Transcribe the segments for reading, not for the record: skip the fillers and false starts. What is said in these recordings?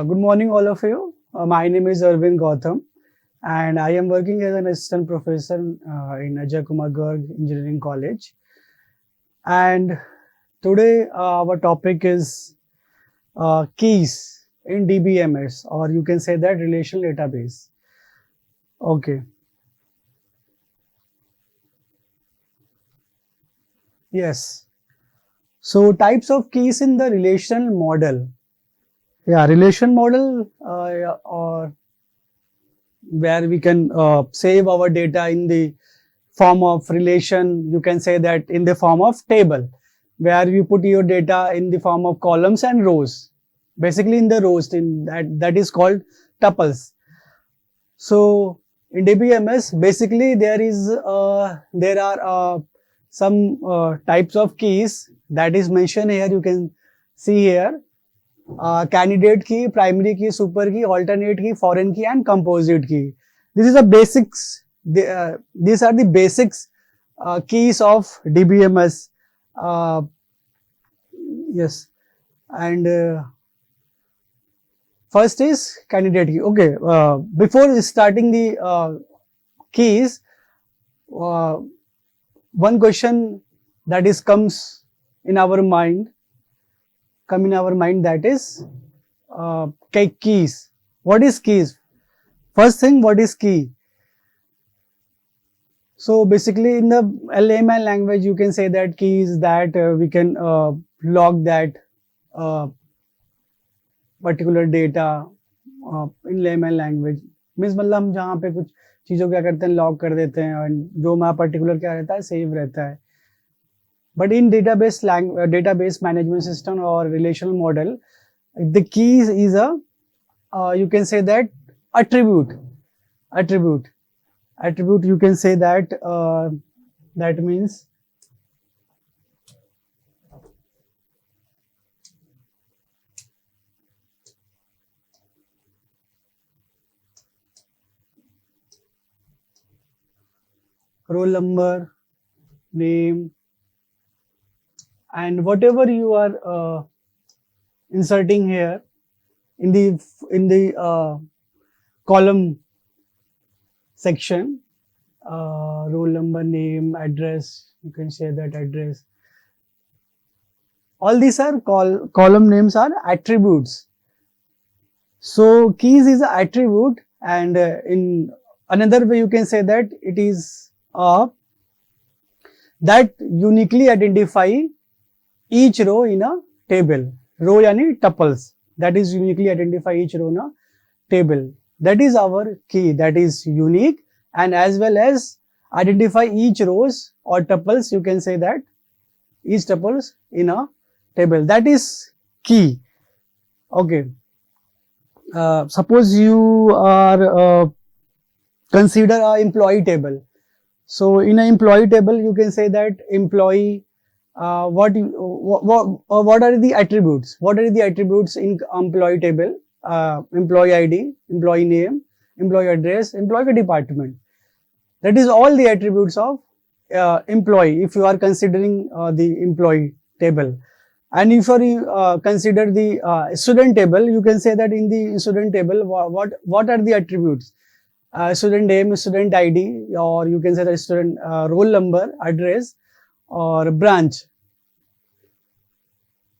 Good morning, all of you. My name is Arvind Gautam, and I am working as an assistant professor in Ajay Kumar Garg Engineering College. And today, our topic is keys in DBMS, or you can say that relational database. Okay, yes. So, types of keys in the relational model. Yeah, relation model, yeah, or where we can save our data in the form of relation. You can say that in the form of table, where you put your data in the form of columns and rows. Basically in the rows, in that is called tuples. So in DBMS, basically there are some types of keys that is mentioned here. You can see here: candidate key, primary key, super key, alternate key, foreign key, and composite key. This is the basics. These are the basics keys of DBMS. Uh, yes, and first is candidate key. Okay, before starting the keys, uh, one question that is in our mind, come in our mind, that is keys. What is keys? First thing, what is key? So basically in the layman language, you can say that key is that we can log that uh, particular data in layman language. Means मतलब हम जहाँ पे कुछ चीज़ों क्या करते हैं, log कर देते हैं और जो हमारा पर्टिकुलर क्या रहता है, सेव रहता है. But in database management system or relational model, the key is a you can say that attribute. Attribute, you can say that that means roll number, name, and whatever you are inserting here in the column section, roll number, name, address, you can say that address. All these are column names are attributes. So keys is an attribute, and in another way you can say that it is that uniquely identify each row in a table. Row yani tuples, that is uniquely identify each row in a table. That is our key, that is unique, and as well as identify each rows or tuples, you can say that each tuples in a table. That is key. Okay. Suppose you are consider a employee table. So in an employee table, you can say that employee. What are the attributes? What are the attributes in employee table? Employee ID, employee name, employee address, employee department. That is all the attributes of employee. If you are considering the employee table. And if you consider the student table, you can say that in the student table, what are the attributes? Student name, student ID, or you can say that student roll number, address, or branch.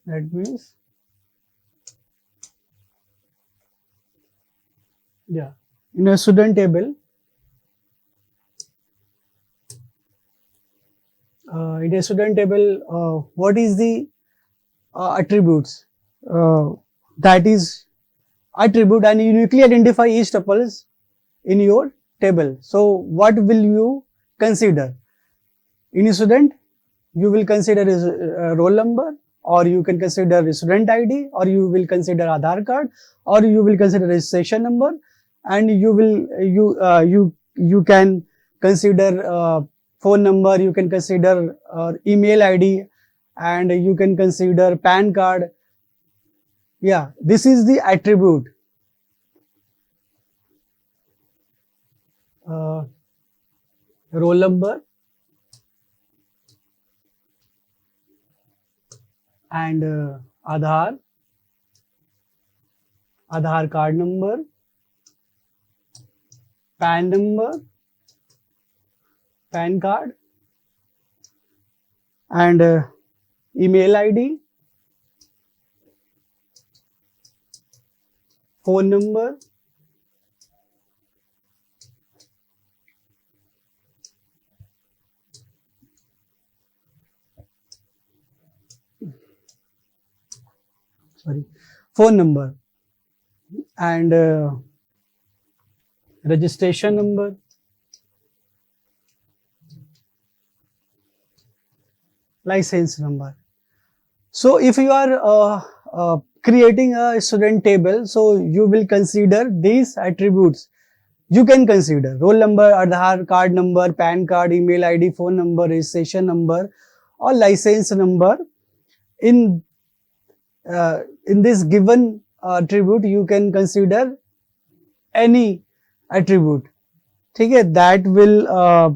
That means, yeah, in a student table, what is the attributes? That is attribute and uniquely identify each tuples in your table. So what will you consider? In a student, you will consider his roll number, or you can consider his student ID, or you will consider Aadhaar card, or you will consider his session number, and you can consider phone number, you can consider email ID, and you can consider PAN card. Yeah, this is the attribute. Roll number and Aadhaar Aadhaar card number, PAN number, PAN card, and email ID, phone number, phone number, and registration number, license number. So if you are creating a student table, so you will consider these attributes. You can consider roll number, Aadhaar card number, PAN card, email ID, phone number, registration number, or license number. In this given attribute, you can consider any attribute. Okay, that will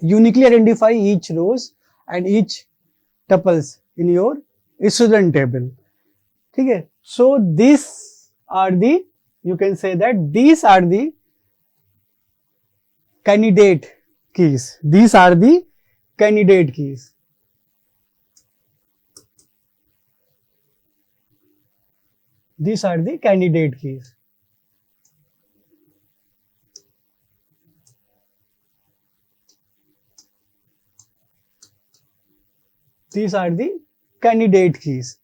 uniquely identify each rows and each tuples in your student table. Okay, so these are the, you can say that these are the candidate keys. These are the candidate keys. These are the candidate keys. These are the candidate keys.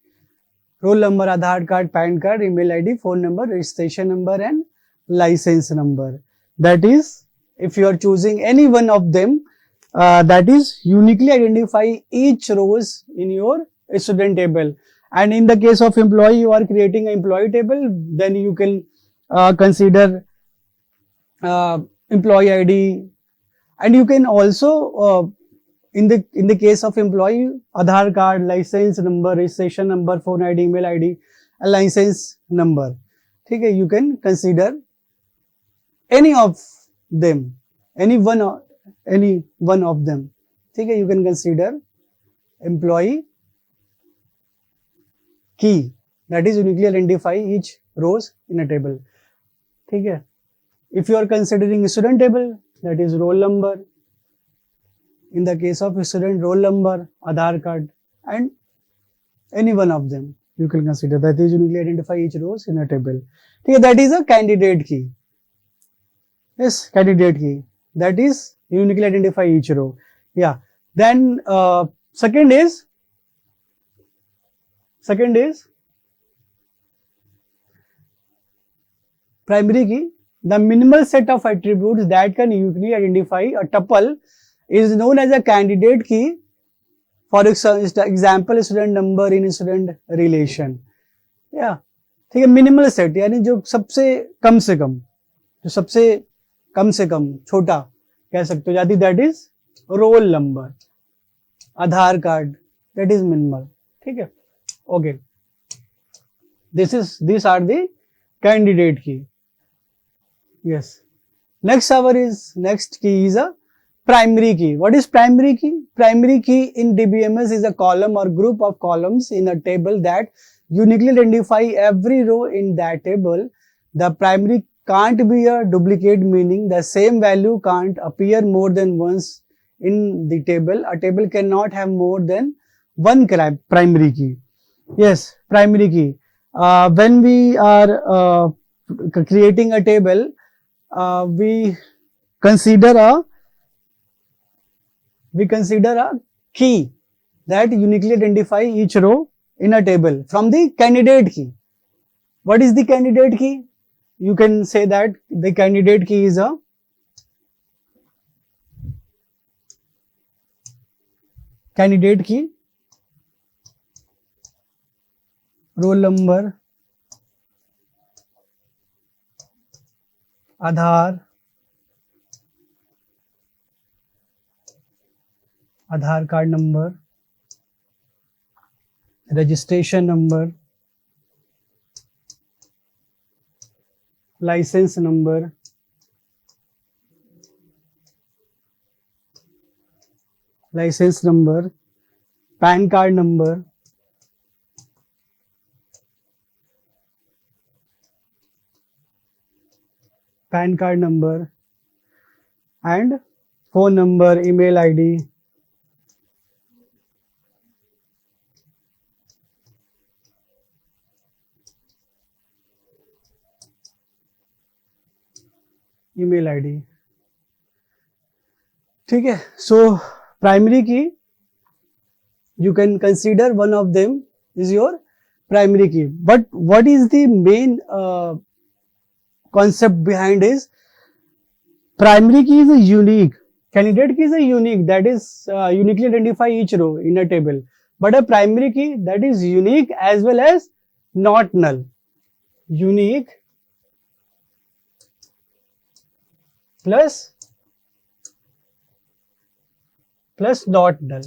Roll number, Aadhaar card, PAN card, email ID, phone number, registration number, and license number. That is, if you are choosing any one of them, that is uniquely identify each rows in your student table. And in the case of employee, you are creating an employee table, then you can consider employee ID, and you can also in the case of employee, Aadhaar card, license number, registration number, phone ID, email ID, and license number. Okay, you can consider any of them, any one of them. Okay, you can consider employee key, that is uniquely identify each rows in a table. Okay, if you are considering student table, that is roll number. In the case of student, roll number, Aadhaar card, and any one of them you can consider, that is uniquely identify each rows in a table. Okay, that is a candidate key. Yes, candidate key, that is uniquely identify each row. Yeah. Then second is primary key. The minimal set of attributes that can uniquely identify a tuple is known as a candidate key. For example, student number in student relation. Yeah, ठीक है, minimal set यानी जो सबसे कम छोटा कह सकते हो जाती, that is roll number, Aadhaar card, that is minimal. ठीक है, okay. These are the candidate key. Yes. Next key is a primary key. What is primary key? Primary key in DBMS is a column or group of columns in a table that uniquely identify every row in that table. The primary can't be a duplicate, meaning the same value can't appear more than once in the table. A table cannot have more than one primary key. Yes, primary key. When we are creating a table, we consider a key that uniquely identify each row in a table from the candidate key. What is the candidate key? You can say that the candidate key is a candidate key, roll number, Aadhaar card number, registration number, license number, PAN card number, pan card number and phone number, email ID, email ID. ठीक है, so primary की you can consider one of them is your primary key, but what is the main concept behind is primary key is a unique, candidate key is a unique, that is uniquely identify each row in a table, but a primary key that is unique as well as not null, unique plus not null.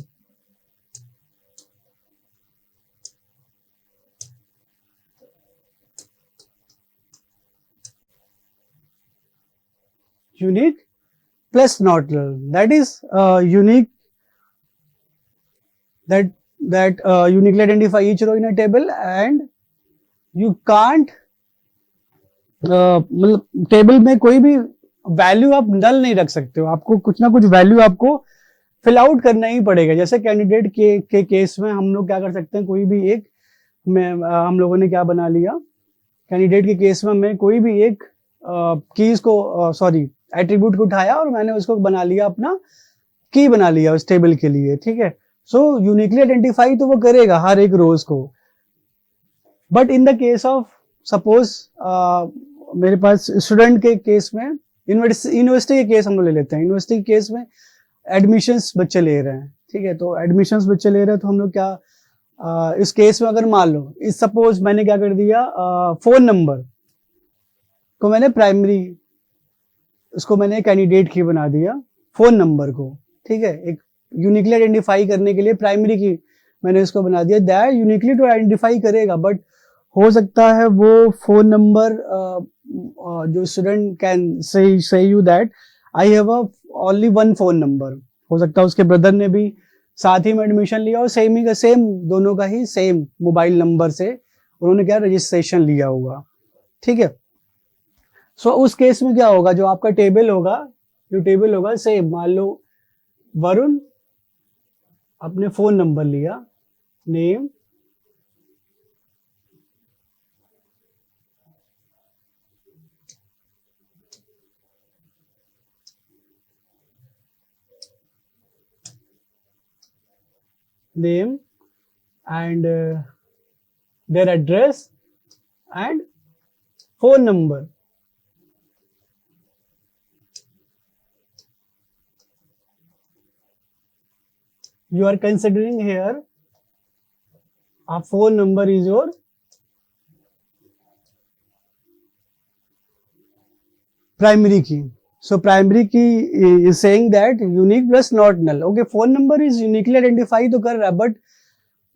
Unique plus not null, that is unique, that uniquely identify each row in a table and you can't मतलब table में कोई भी value आप नल नहीं रख सकते हो, आपको कुछ ना कुछ वैल्यू आपको फिल आउट करना ही पड़ेगा। जैसे कैंडिडेट के केस में हम लोग क्या कर सकते हैं, कोई भी एक हम लोगों ने क्या बना लिया, कैंडिडेट के केस में मैं कोई भी एक कीज को सॉरी एट्रीब्यूट को उठाया और मैंने उसको बना लिया, अपना की बना लिया उस टेबल के लिए। ठीक है, सो यूनिकली आइडेंटिफाई तो वो करेगा हर एक रोज को, but in the case of suppose मेरे पास स्टूडेंट के केस में, यूनिवर्सिटी के केस हम लोग ले लेते हैं, यूनिवर्सिटी के केस में एडमिशंस बच्चे ले रहे हैं। ठीक है, तो एडमिशंस बच्चे ले रहे हैं तो हम लोग क्या इस केस में अगर मान लो इस सपोज मैंने क्या कर दिया, फोन नंबर को मैंने प्राइमरी, उसको मैंने कैंडिडेट की बना दिया फोन नंबर को। ठीक है, एक यूनिकली आइडेंटिफाई करने के लिए प्राइमरी की मैंने इसको बना दिया, दैट यूनिकली तो आइडेंटिफाई करेगा, बट हो सकता है वो फोन नंबर जो student can say you that I have only one phone number, हो सकता है उसके ब्रदर ने भी साथ ही में एडमिशन लिया और सेम दोनों का ही सेम मोबाइल नंबर से उन्होंने क्या रजिस्ट्रेशन लिया होगा। ठीक है, सो उस केस में क्या होगा, जो आपका टेबल होगा सेम, मान लो वरुण अपने फोन नंबर लिया, name and their address and phone number. You are considering here a phone number is your primary key. So primary key is saying that unique plus not null. Okay, phone number is uniquely identify तो कर रहा है, but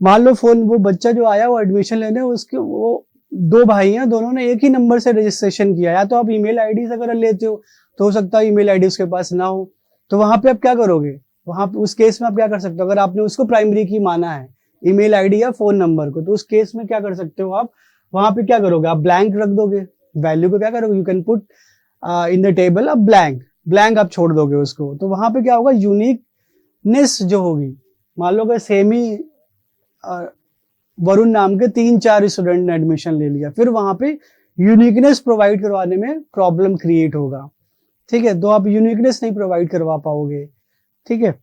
मान लो वो बच्चा जो आया वो एडमिशन लेने, उसके वो दो भाई हैं, दोनों ने एक ही नंबर से रजिस्ट्रेशन किया, या तो आप ईमेल आईडी से अगर लेते हो तो हो सकता है ईमेल आईडी उसके पास ना हो, तो वहां पे आप क्या करोगे, वहां पे उस केस में आप क्या कर सकते हो, अगर आपने उसको प्राइमरी की माना है ईमेल आईडी या फोन नंबर को, तो उस केस में क्या कर सकते हो आप, वहां पे क्या करोगे, आप ब्लैंक रख दोगे, वैल्यू को क्या करोगे, you can put in the table a blank आप छोड़ दोगे उसको, तो वहां पे क्या होगा, यूनिकनेस जो होगी, मान लो अगर सेम ही वरुण नाम के 3-4 स्टूडेंट ने एडमिशन ले लिया, फिर वहां पे यूनिकनेस प्रोवाइड करवाने में प्रॉब्लम क्रिएट होगा। ठीक है, तो आप यूनिकनेस नहीं प्रोवाइड करवा पाओगे। ठीक है,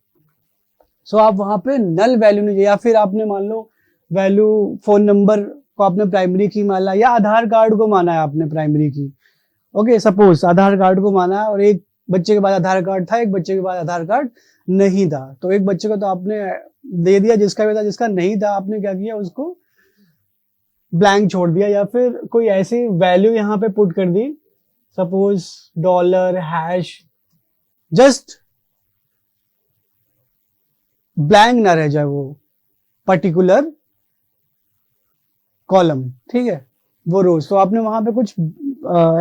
सो आप वहां पे नल वैल्यू नहीं, या फिर आपने मान लो वैल्यू फोन नंबर को आपने प्राइमरी की माना, या आधार कार्ड को माना है आपने प्राइमरी की। ओके, सपोज आधार कार्ड को माना और एक बच्चे के पास आधार कार्ड था, एक बच्चे के पास आधार कार्ड नहीं था, तो एक बच्चे को तो आपने दे दिया जिसका भी था, जिसका नहीं था आपने क्या किया, उसको ब्लैंक छोड़ दिया, या फिर कोई ऐसी वैल्यू यहाँ पे पुट कर दी, सपोज $, जस्ट ब्लैंक ना रह जाए वो पर्टिकुलर कॉलम। ठीक है, वो रोज, तो आपने वहां पे कुछ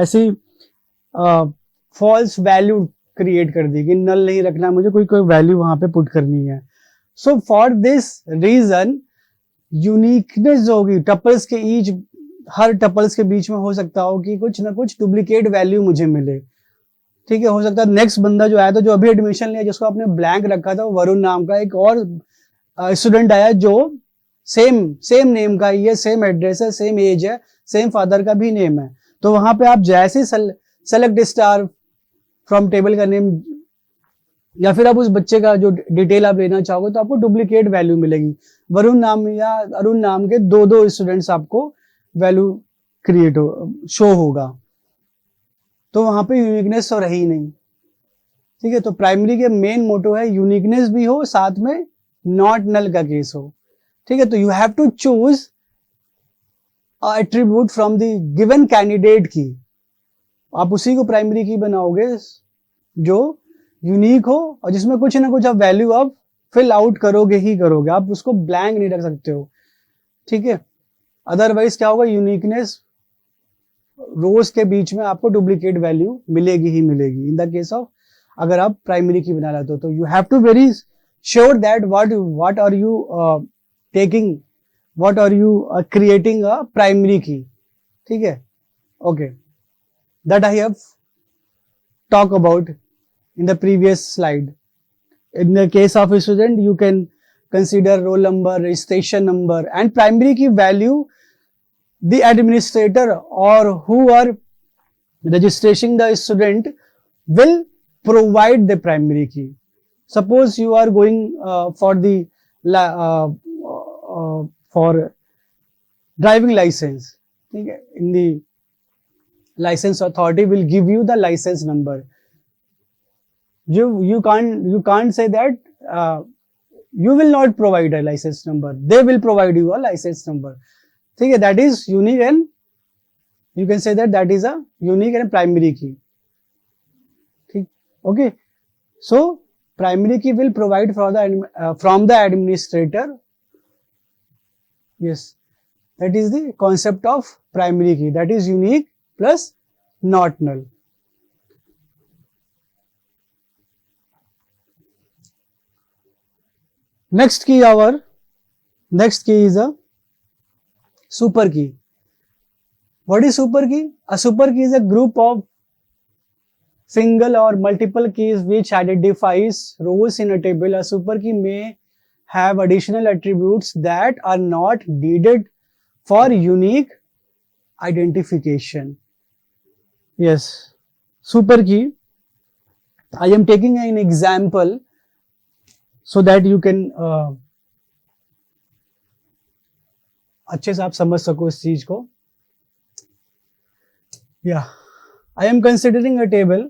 ऐसी फॉल्स वैल्यू क्रिएट कर दी कि नल नहीं रखना, मुझे कोई वैल्यू वहां पे पुट करनी है। So for this reason uniqueness जो होगी टपल्स के हर टपल्स के बीच में हो सकता हो कि कुछ ना कुछ डुप्लीकेट वैल्यू मुझे मिले, ठीक है, हो सकता है नेक्स्ट बंदा जो आया था, जो अभी एडमिशन लिया, जिसको आपने ब्लैंक रखा था, वरुण नाम का एक और स्टूडेंट आया जो सेम नेम का ही है, सेम एड्रेस है, सेम एज है, सेम फादर का भी नेम है। तो वहां पे आप जैसे सेलेक्ट स्टार फ्रॉम टेबल का नेम, या फिर आप उस बच्चे का जो डिटेल आप लेना चाहोगे, तो आपको डुप्लीकेट वैल्यू मिलेगी। वरुण नाम या अरुण नाम के दो स्टूडेंट्स आपको वैल्यू क्रिएट शो होगा, तो वहां पे यूनिकनेस तो रही नहीं। ठीक है, तो प्राइमरी के मेन मोटो है यूनिकनेस भी हो, साथ में नॉट नल का केस हो। ठीक है, तो you have to choose attribute from the given candidate key, आप उसी को प्राइमरी की बनाओगे जो यूनिक हो और जिसमें कुछ ना कुछ आप वैल्यू आप फिल आउट करोगे ही करोगे, आप उसको ब्लैंक नहीं रख सकते हो। ठीक है, अदरवाइज क्या होगा, यूनिकनेस रोज के बीच में आपको डुप्लीकेट वैल्यू मिलेगी ही मिलेगी। इन द केस ऑफ अगर आप प्राइमरी की बना लेते हो, तो you have to very sure that what are you taking, what are you creating a primary key. ठीक है, okay, that I have talk about in the previous slide. In the case of a student, you can consider roll number, registration number, and primary key value. The administrator or who are registering the student will provide the primary key. Suppose you are going for the for driving license. Okay? In the license authority will give you the license number. You can't say that you will not provide a license number. They will provide you a license number. ठीक है, that is unique and you can say that is a unique and primary key. ठीक, okay. So primary key will provide for the from the administrator. Yes, that is the concept of primary key. That is unique plus not null. Next key is a super key. What is super key? A super key is a group of single or multiple keys which identifies rows in a table. A super key may have additional attributes that are not needed for unique identification. Yes, super key. I am taking an example so that you can अच्छे से आप समझ सको इस चीज को। I am considering a table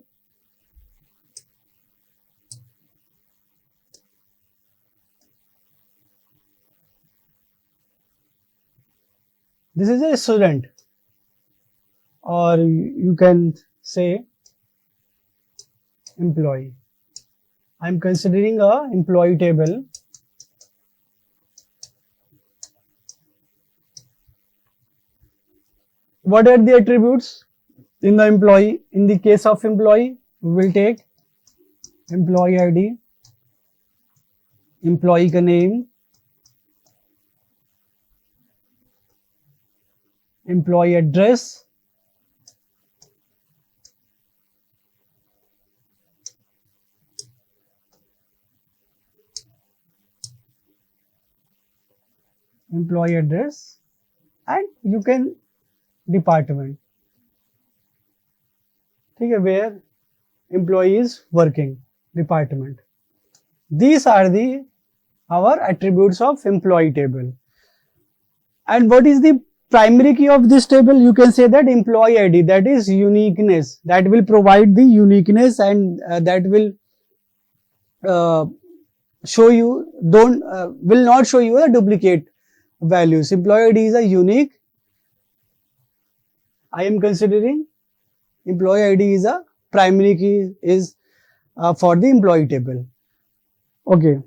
this is a student, or you can say employee. I am considering a employee table. What are the attributes in the employee? In the case of employee, we will take employee ID, employee का name, employee address, employee address, and you can department. ठीक है, where employee is working, department. These are our attributes of employee table. And what is the primary key of this table? You can say that employee ID, that is uniqueness, that will provide the uniqueness, and that will show you will not show you a duplicate values. Employee ID is a unique. I am considering employee ID is a primary key is for the employee table. Okay,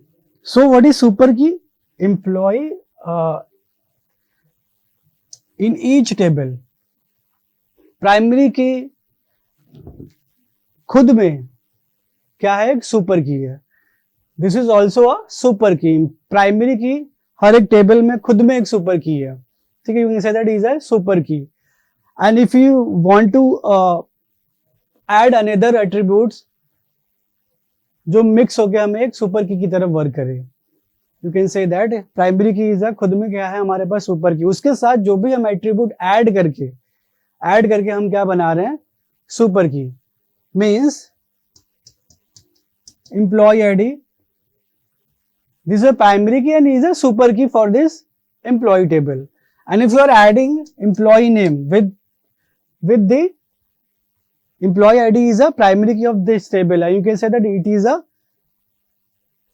so what is super key? Employee in each table. Primary की खुद में क्या है, एक super key है. This is also a super की. Primary की हर एक टेबल में खुद में एक सुपर की है. ठीक है, you can say that is a super key. And if you want to add another attributes जो मिक्स होके हमें एक सुपर की तरफ वर्क करे. You can say that primary key is खुद में क्या है हमारे पास सुपर की, उसके साथ जो भी हम एट्रीब्यूट ऐड करके हम क्या बना रहे हैं super key. Means employee ID, this is primary key and is a super key for this employee table. And if you are adding employee name with the employee ID is a primary key of this table, and you can say that it is a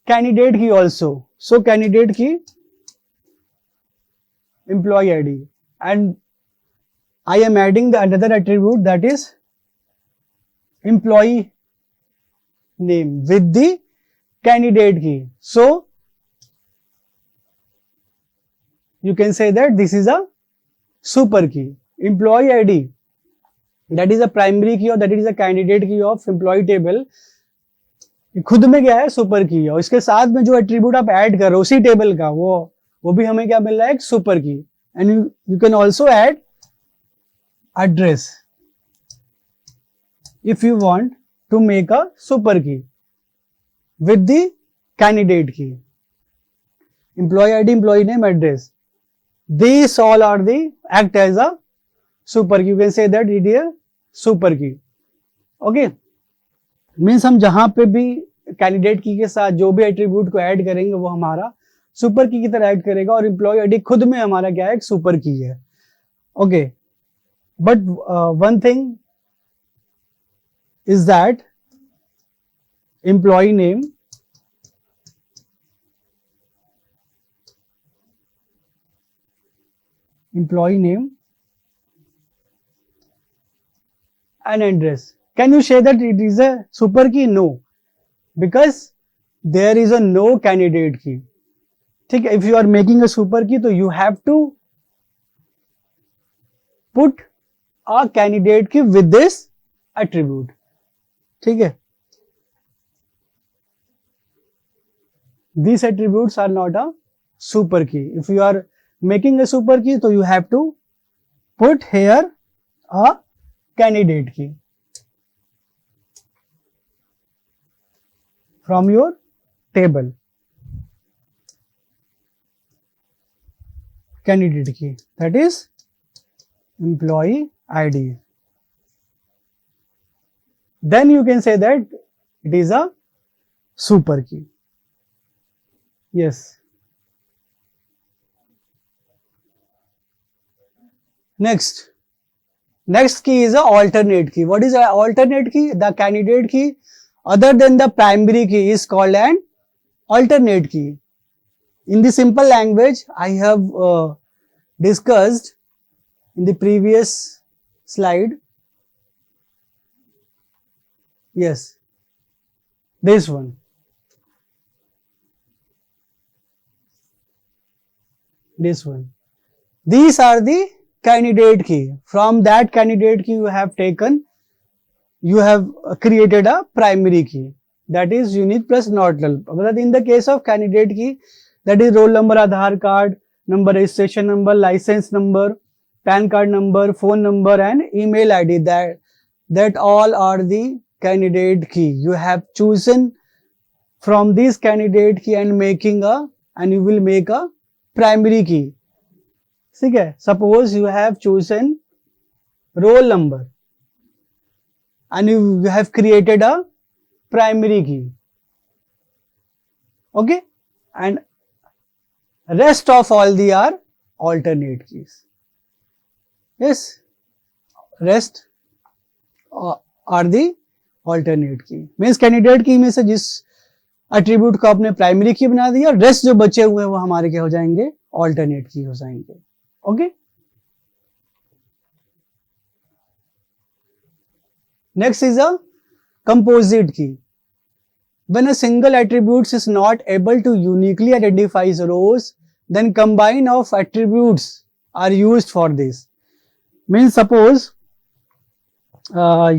candidate key also. So candidate key, employee ID, and I am adding the another attribute that is employee name with the candidate key. So you can say that this is a super key. Employee ID, that is a primary key और that is a candidate key of employee table, खुद में क्या है super key है, और इसके साथ में जो एट्रीब्यूट आप ऐड कर रहे हो उसी टेबल का वो भी हमें क्या मिल रहा है एक super key. And you can also add address if you want to make a super key with the candidate key. Employee ID, employee name, address, these all are the act as a super key. You can say that it is a super key. Okay, means हम जहां पे भी candidate की के साथ जो भी attribute को ऐड करेंगे वो हमारा सुपर की तरह ऐड करेगा, और एम्प्लॉय आईडी खुद में हमारा क्या है एक सुपर की है. Okay, but one thing is that employee name and address. Can you say that it is a super key? No, because there is a no candidate key. ठीक है, if you are making a super key तो you have to put a candidate key with this attribute. ठीक है, these attributes are not a super key. If you are making a super key so you have to put here a candidate key from your table. Candidate key, that is employee ID. Then you can say that it is a super key. Yes. Next key is a alternate key. What is an alternate key? The candidate key other than the primary key is called an alternate key. In the simple language, I have discussed in the previous slide. Yes, this one. These are the candidate key. From that candidate key you have created a primary key, that is unique plus not null. But in the case of candidate key, that is roll number, Aadhaar card number, registration number, license number, PAN card number, phone number and email ID, that all are the candidate key. You have chosen from this candidate key and you will make a primary key. ठीक है, suppose you have chosen roll number and you have created a primary key. Okay, and rest of all the are alternate keys. Yes, rest are the alternate key. Means candidate key में से जिस attribute को आपने primary की बना दिया, rest जो बचे हुए हैं वो हमारे क्या हो जाएंगे ऑल्टरनेट की हो जाएंगे. Okay, next is a composite key. When a single attribute is not able to uniquely identify rows, then combine of attributes are used for this. Means suppose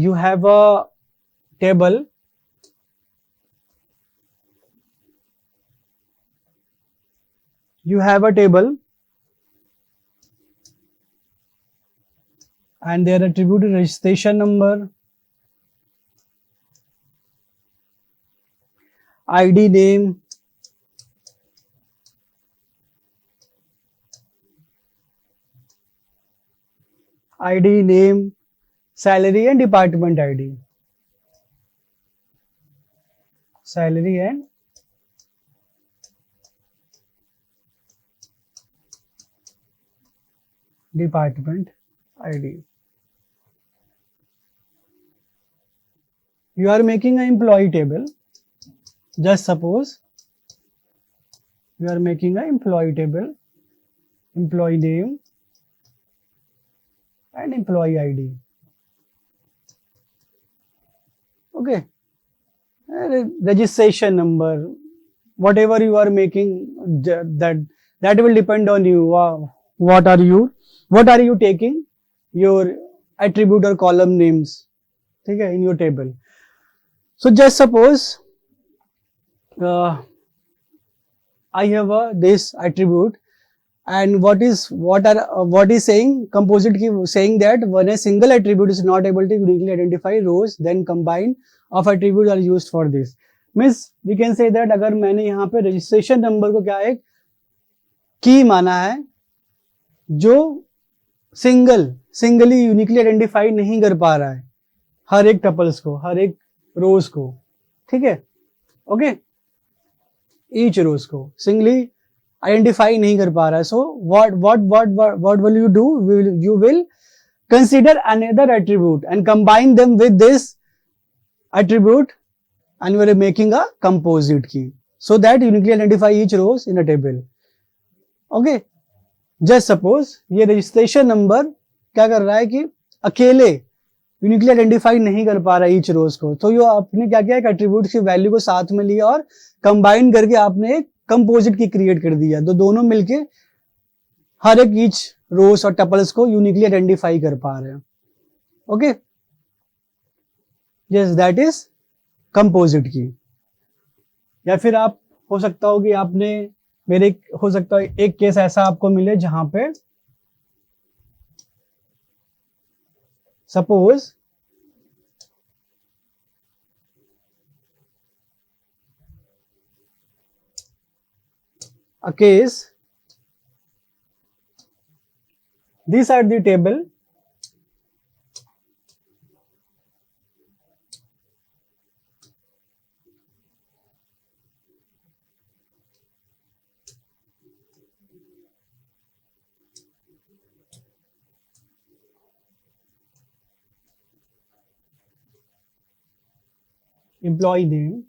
you have a table and their attribute is registration number, ID name, salary and department ID. Salary and department ID. You are making an employee table. Just suppose you are making an employee table, employee name and employee ID. Okay. Registration number, whatever you are making, that will depend on you. What are you taking? Your attribute or column names, okay, in your table. So just suppose I have this attribute, and what is saying composite key saying that when a single attribute is not able to uniquely identify rows, then combine of attributes are used for this. Means we can say that अगर मैंने यहाँ पे registration number को क्या एक की माना है जो सिंगली यूनिकली आइडेंटिफाई नहीं कर पा रहा है हर एक टपल्स को, हर एक रोज को, ठीक है, ओके, ईच रोज को सिंगली आइडेंटिफाई नहीं कर पा रहा है. सो what will you do? You will consider another attribute and combine them with this attribute, and you are making a composite key so that uniquely identify each rows in a table. Okay. Just suppose ये registration number क्या कर रहा है कि अकेले uniquely identify नहीं कर पा रहा है ईच रोज को, तो ये आपने क्या किया, एक एट्रीब्यूट की वैल्यू को साथ में लिया और कंबाइन करके आपने एक कंपोजिट की क्रिएट कर दिया, तो दोनों मिलके हर एक ईच रोज और टपल्स को यूनिकली आइडेंटिफाई कर पा रहे हैं. Okay, yes, that is composite key. या फिर आप हो सकता हो कि आपने हो सकता है एक केस ऐसा आपको मिले जहां पे suppose a case, these are the table, employee name,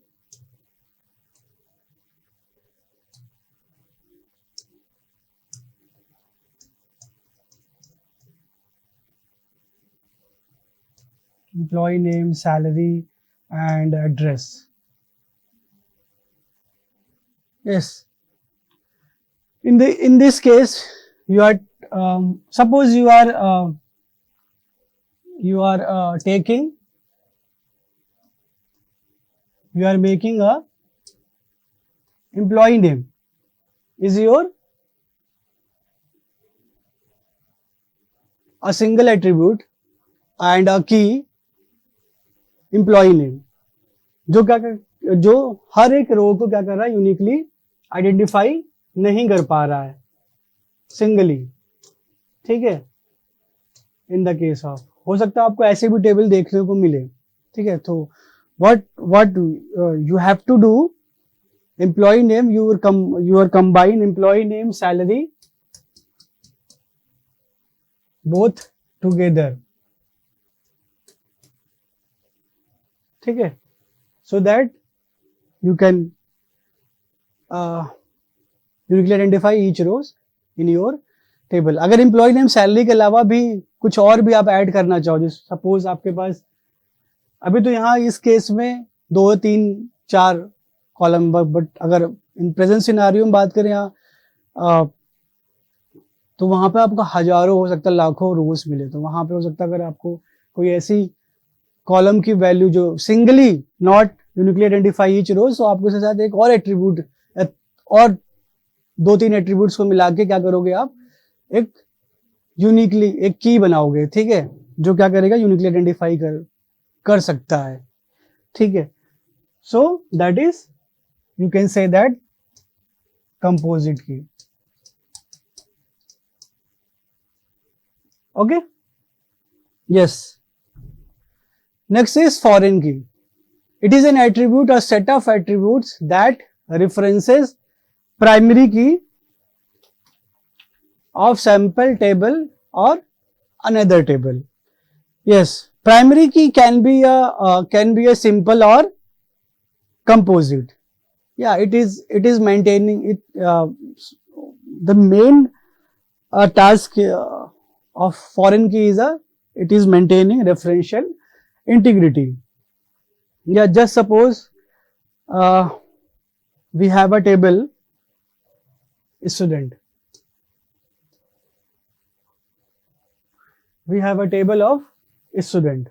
salary and address. Yes, in this case you are suppose you are making a employee name is a single attribute and a key employee name जो हर एक रो को क्या कर रहा है, uniquely identify नहीं कर पा रहा है सिंगली, ठीक है. इन द केस ऑफ, हो सकता है आपको ऐसे भी टेबल देखने को मिले, ठीक है. तो what you have to do, employee name, you are combine employee name, salary both together, ठीक है, so that you can uniquely identify each rows in your table. अगर employee name salary के अलावा भी कुछ और भी आप ऐड करना चाहो, जैसे सपोज आपके पास अभी तो यहाँ इस केस में 2, 3, 4 कॉलम, बट अगर इन प्रेजेंट सिनारियो में बात करें यहाँ तो वहां पे आपको हजारों, हो सकता है लाखों रोज मिले, तो वहां पे हो सकता है अगर आपको कोई ऐसी कॉलम की वैल्यू जो singly not uniquely identify each rows, तो आपको इसके साथ एक और एट्रीब्यूट और 2-3 एट्रीब्यूट्स को मिला के क्या करोगे, आप एक यूनिकली एक की बनाओगे, ठीक है, जो क्या करेगा, यूनिकली आइडेंटिफाई कर सकता है, ठीक है. So that is you can say that composite key. Okay. Yes. Next is foreign key. It is an attribute or set of attributes that references primary key of sample table or another table. Yes, primary key can be a simple or composite. Yeah, it is maintaining it. The main task of foreign key is it is maintaining referential integrity. Yeah, just suppose we have a table student. We have a table of student.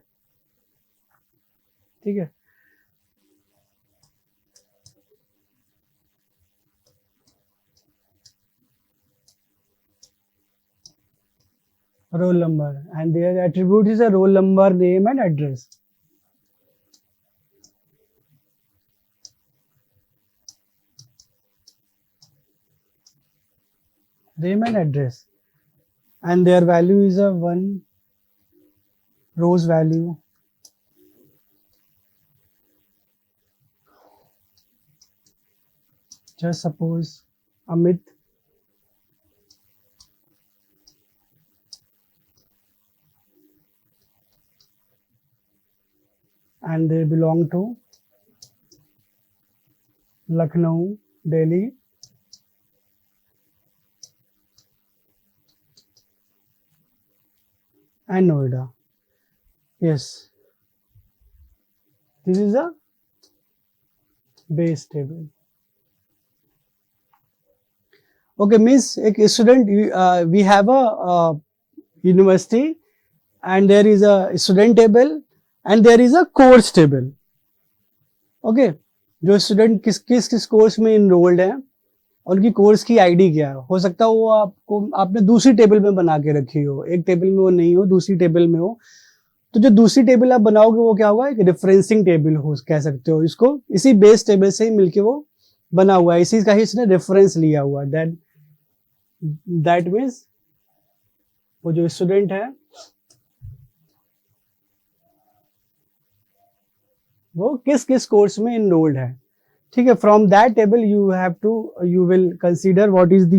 ठीक है. Roll number, and their attribute is a roll number, name and address. Name and address, and their value is a 1 rows value. Just suppose Amit, and they belong to Lucknow, Delhi, and Noida. Yes, this is a base table. Okay, means a student, we have a university, and there is a student table and there is a course table. Okay, जो student किस course में enrolled है और उनकी course की ID क्या है. हो सकता है वो आपने दूसरी टेबल में बना के रखी हो, एक टेबल में वो नहीं हो, दूसरी टेबल में हो. तो जो दूसरी टेबल आप बनाओगे वो क्या होगा, एक रेफरेंसिंग टेबल हो कह सकते हो इसको. इसी बेस टेबल से ही मिलके वो बना हुआ है, इसी का ही इसने रेफरेंस लिया हुआ है. दैट मीन्स वो जो स्टूडेंट है वो किस कोर्स में इनरोल्ड है. ठीक है, from that table you will consider what is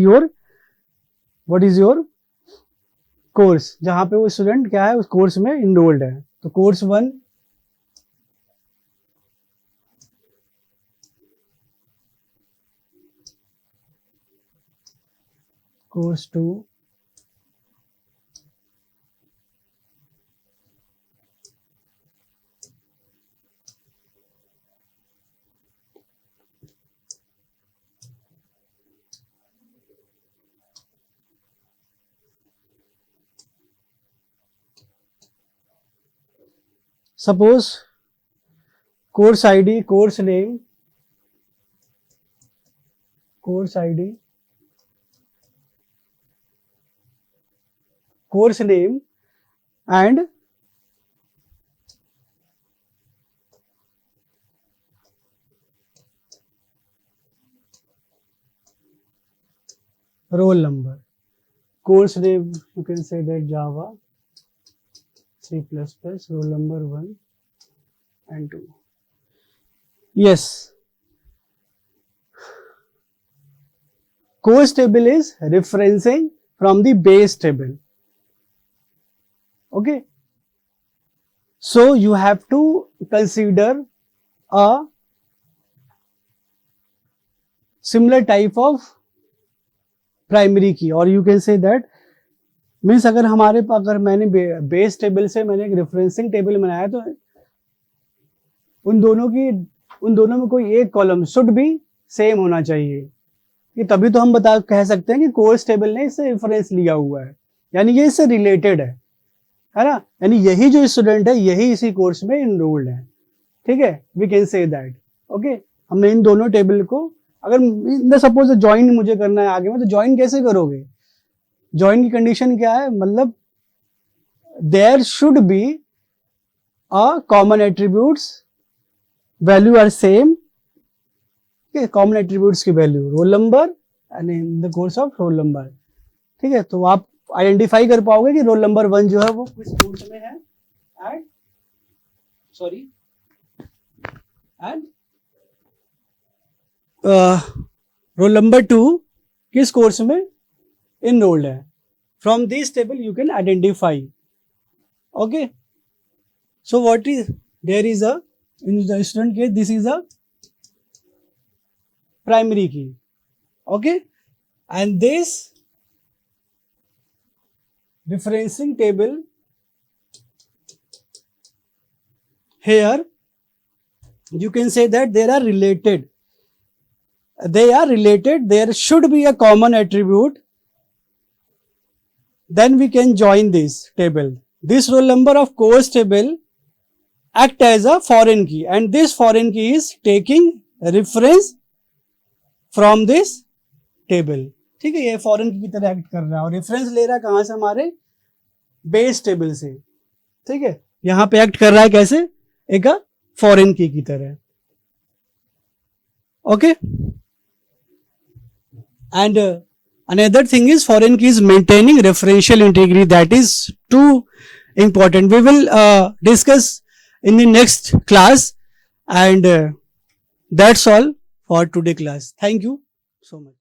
your course, जहां पे वो स्टूडेंट क्या है उस कोर्स में इनरोल्ड है. तो course 1, course 2, suppose course ID, course name, course ID, course name and roll number. Course name, you can say that Java, C++, roll number 1 and 2. Yes. Course table is referencing from the base table. Okay. So you have to consider a similar type of primary key, or you can say that means अगर मैंने base table से मैंने एक referencing table बनाया तो उन दोनों में कोई एक कॉलम शुड भी सेम होना चाहिए. ये तभी तो हम कह सकते हैं कि कोर्स टेबल ने इससे रेफरेंस लिया हुआ है, यानी ये इससे रिलेटेड है ना. यानी यही जो स्टूडेंट है यही इसी कोर्स में इनरोल्ड है. ठीक है, we can say that. Okay, हमने इन दोनों टेबल को अगर सपोज ज्वाइन मुझे करना है आगे में, तो ज्वाइन कैसे करोगे. ज्वाइन की कंडीशन क्या है, मतलब there should be a common attributes, value are same ठीक है, कॉमन एट्रीब्यूट्स की value roll number and in the course of roll number, ठीक है। तो आप आइडेंटिफाई कर पाओगे कि रोल नंबर 1 जो है वो किस कोर्स में है एंड रोल नंबर 2 किस कोर्स में enrolled है। From this table you can identify. Okay. So what is there is a in the student case this is a primary key. Okay. And this referencing table here you can say that they are related. They are related. There should be a common attribute. Then we can join this table. This roll number of course table act as a foreign key and this foreign key is taking reference from this table. ठीक है, ये foreign की तरह act कर रहा है और reference ले रहा है कहां से, हमारे बेस टेबल से। ठीक है, यहां पे एक्ट कर रहा है कैसे, एक फॉरेन की तरह। Okay, and another thing is foreign key is maintaining referential integrity. That is too important. We will discuss in the next class, and that's all for today class. Thank you so much.